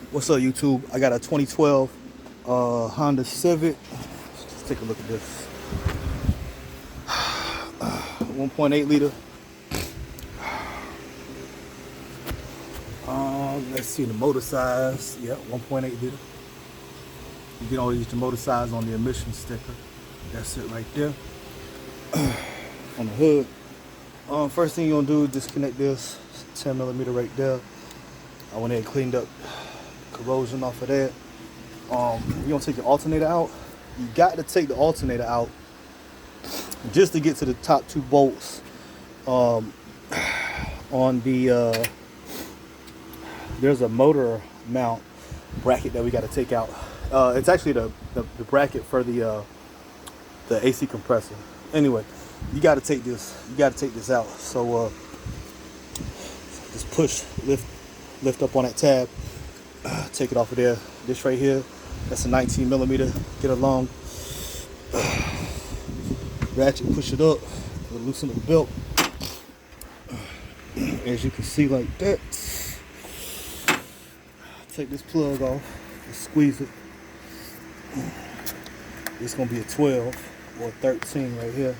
What's up, YouTube? I got a 2012 Honda Civic. Let's take a look at this. 1.8 liter. Let's see the motor size. Yeah, 1.8 liter. You can always use the motor size on the emission sticker. That's it right there. On the hood. First thing you're gonna do is disconnect this 10 millimeter right there. I went ahead and cleaned up corrosion off of that. You're gonna take the alternator out. You got to take the alternator out just to get to the top two bolts on the there's a motor mount bracket that we got to take out. It's actually the bracket for the AC compressor. Anyway, you got to take this out. So just push, lift up on that tab, take it off of there. This right here, that's a 19 millimeter. Get along, ratchet, push it up, loosen the belt. As you can see, like that. Take this plug off and squeeze it. It's gonna be a 12 or a 13 right here.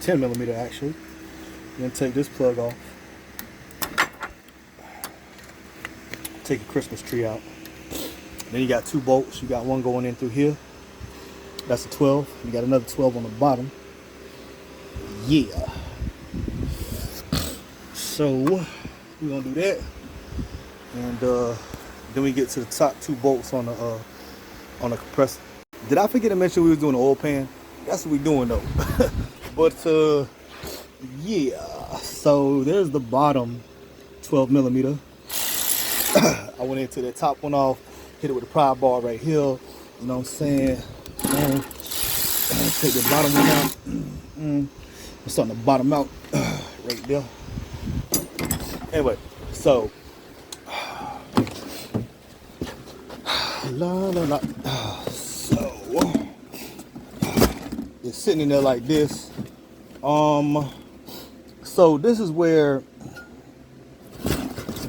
10 millimeter actually. Then take this plug off. Take a Christmas tree out. Then you got two bolts. You got one going in through here. That's a 12. You got another 12 on the bottom. Yeah. So we're gonna do that, and then we get to the top two bolts on the compressor. Did I forget to mention we was doing the oil pan? That's what we doing though. But yeah. So there's the bottom 12 millimeter. I went into the top one off, hit it with a pry bar right here. You know what I'm saying? And take the bottom one out. I'm starting to bottom out right there. Anyway, so so it's sitting in there like this. So this is where,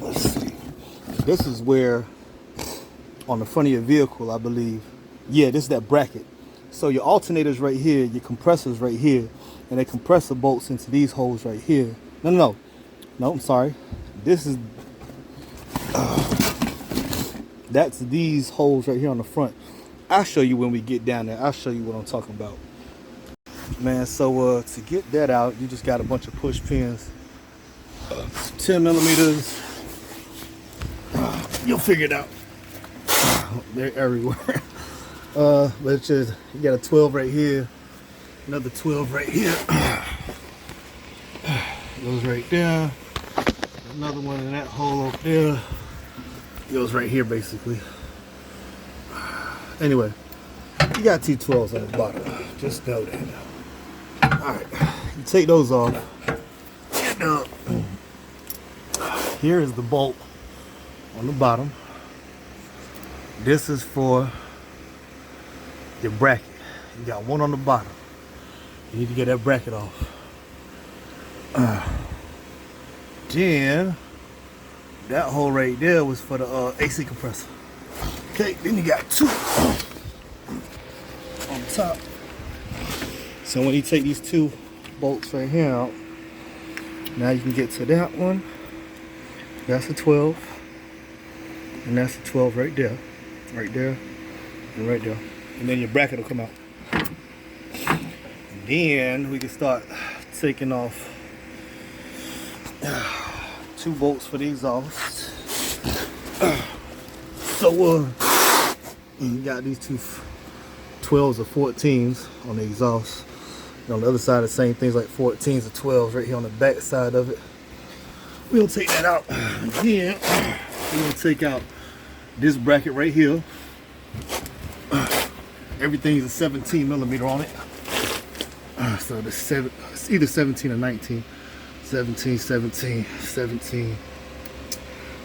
let's see, this is where on the front of your vehicle, I believe. Yeah, this is that bracket. So your alternator's right here, your compressor's right here, and they compressor bolts into these holes right here. No, I'm sorry. This is that's these holes right here on the front. I'll show you when we get down there. I'll show you what I'm talking about, man. So to get that out, you just got a bunch of push pins, 10 millimeters. You'll figure it out. They're everywhere. But it's just, you got a 12 right here, another 12 right here. Goes right there. Another one in that hole up there. Goes right here, basically. Anyway, you got T12s on the bottom. Just know that. Alright, you take those off. And here is the bolt on the bottom. This is for your bracket. You got one on the bottom. You need to get that bracket off. Then that hole right there was for the AC compressor. Okay, then you got two on top. So when you take these two bolts right here out, now you can get to that one. That's a 12, and that's a 12 right there, and right there, and then your bracket will come out. Then we can start taking off two bolts for the exhaust. So you got these two 12s or 14s on the exhaust. And on the other side, the same things like 14s or 12s right here on the back side of it. We'll take that out. Then we're gonna take out this bracket right here. Everything's a 17 millimeter on it. So it's either 17 or 19. 17.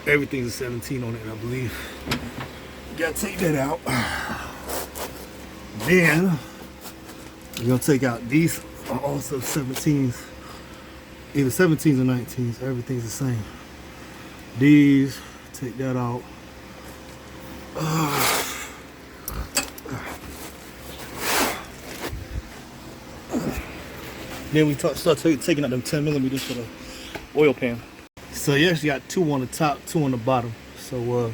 Everything's a 17 on it, I believe. You gotta take that out. Then we're gonna take out these are also 17s. Either 17s or 19s. Everything's the same. These, take that out. Then we start taking out them 10 millimeters for the oil pan. So you actually got 2 on the top, 2 on the bottom. So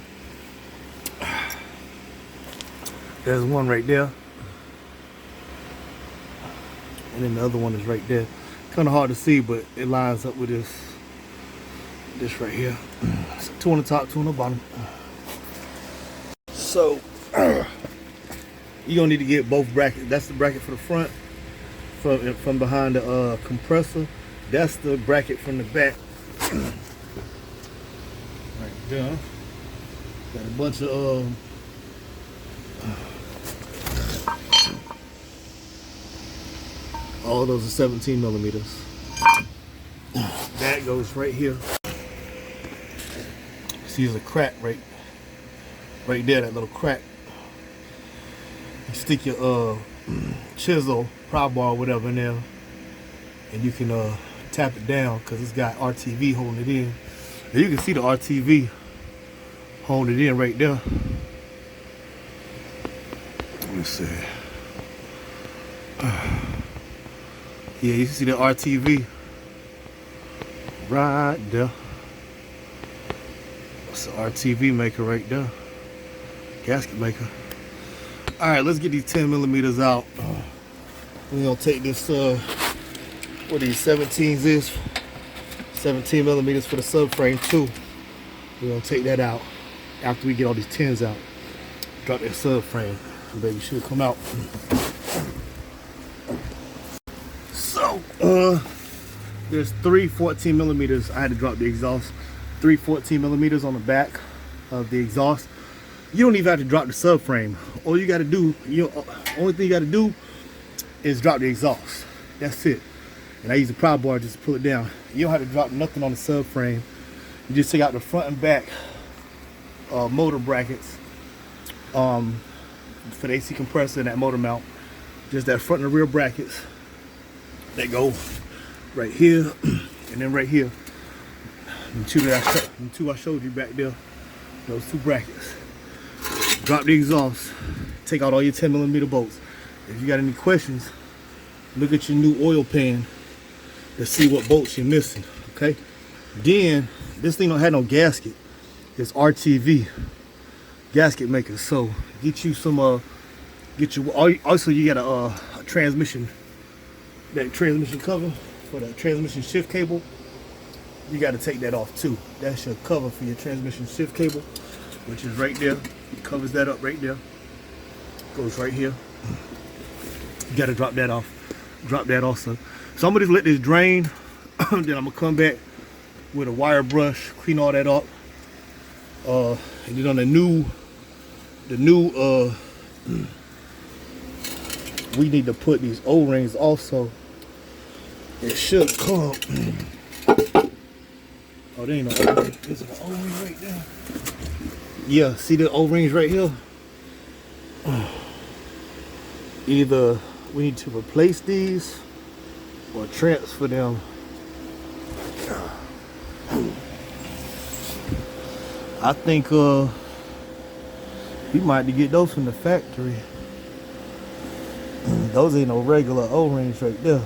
there's one right there, and then the other one is right there. Kind of hard to see, but it lines up with this right here. So 2 on the top, 2 on the bottom. So you're gonna need to get both brackets. That's the bracket for the front, from behind the compressor. That's the bracket from the back. Right there. Got a bunch of all those are 17 millimeters. That goes right here. See, there's a crack right there, that little crack. You stick your chisel, pry bar, whatever in there, and you can tap it down because it's got RTV holding it in. And you can see the RTV holding it in right there. Let me see. Yeah, you can see the RTV right there. It's the RTV maker right there. Gasket maker. Alright, let's get these 10 millimeters out. We're gonna take this, what these 17s is. 17 millimeters for the subframe too. We're gonna take that out after we get all these 10s out. Drop that subframe. Baby should come out. So, there's 3 14 millimeters. I had to drop the exhaust. 3 14 millimeters on the back of the exhaust. You don't even have to drop the subframe. All you gotta do, only thing you gotta do is drop the exhaust. That's it. And I use a pry bar just to pull it down. You don't have to drop nothing on the subframe. You just take out the front and back motor brackets for the AC compressor and that motor mount. Just that front and the rear brackets that go right here and then right here. The two I showed you back there, those 2 brackets. Drop the exhaust. Take out all your 10 millimeter bolts. If you got any questions, look at your new oil pan to see what bolts you're missing. Okay. Then this thing don't have no gasket. It's RTV gasket maker. So get you some also you got a transmission, that transmission cover for the transmission shift cable. You got to take that off too. That's your cover for your transmission shift cable, which is right there. It covers that up right there. Goes right here. You got to drop that off. Drop that also. So I'm gonna just let this drain. Then I'm gonna come back with a wire brush, clean all that up. And then on the new we need to put these O-rings also. It should come. Oh, there ain't no O-ring. There's an O-ring right there. Yeah, see the O-rings right here? Either we need to replace these or transfer them. I think we might have to get those from the factory. Those ain't no regular O-rings right there.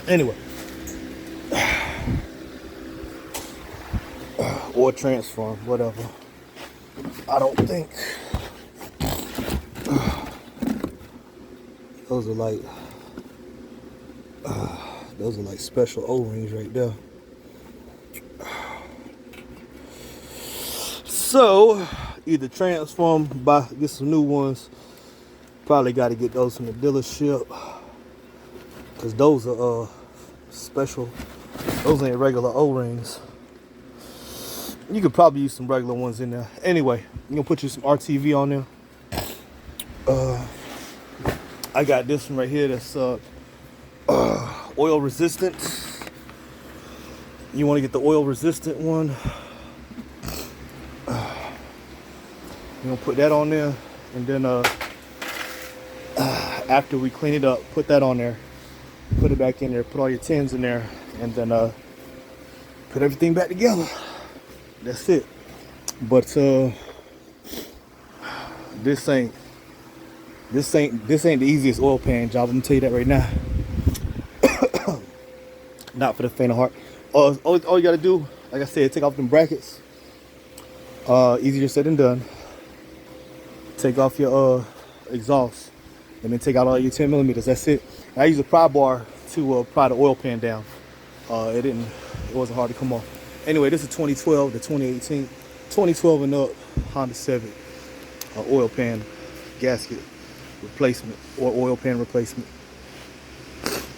Anyway. Or transform, whatever. I don't think. Those are like special O-rings right there. So either transform, get some new ones. Probably got to get those from the dealership, because those are special. Those ain't regular O-rings. You could probably use some regular ones in there. Anyway, I'm gonna put you some RTV on there. I got this one right here that's oil resistant. You want to get the oil resistant one. You're gonna put that on there, and then after we clean it up, put that on there, put it back in there, put all your tins in there, and then put everything back together. That's it. But this ain't the easiest oil pan job. I'm gonna tell you that right now. Not for the faint of heart. All you gotta do, like I said, take off them brackets. Easier said than done. Take off your exhaust, and then take out all your 10 millimeters. That's it. I use a pry bar to pry the oil pan down. It wasn't hard to come off. Anyway, this is 2012 to 2018, 2012 and up Honda Civic oil pan gasket replacement or oil pan replacement.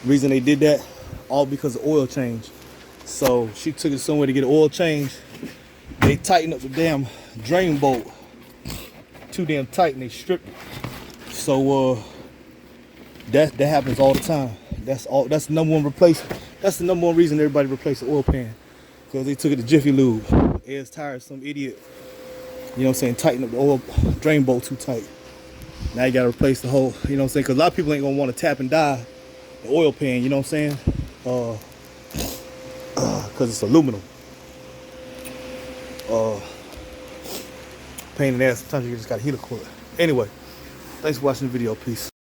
Reason they did that, all because of oil change. So she took it somewhere to get an oil change. They tightened up the damn drain bolt too damn tight, and they stripped it. So that happens all the time. That's the number one replacement. That's the number one reason everybody replace the oil pan, because they took it to Jiffy Lube. Ed's tires, some idiot, you know what I'm saying, tighten up the oil drain bolt too tight. Now you gotta replace the whole, you know what I'm saying, because a lot of people ain't gonna want to tap and die the oil pan, you know what I'm saying, because it's aluminum. Pain in the ass. Sometimes you just gotta heat a coil. Anyway, thanks for watching the video. Peace.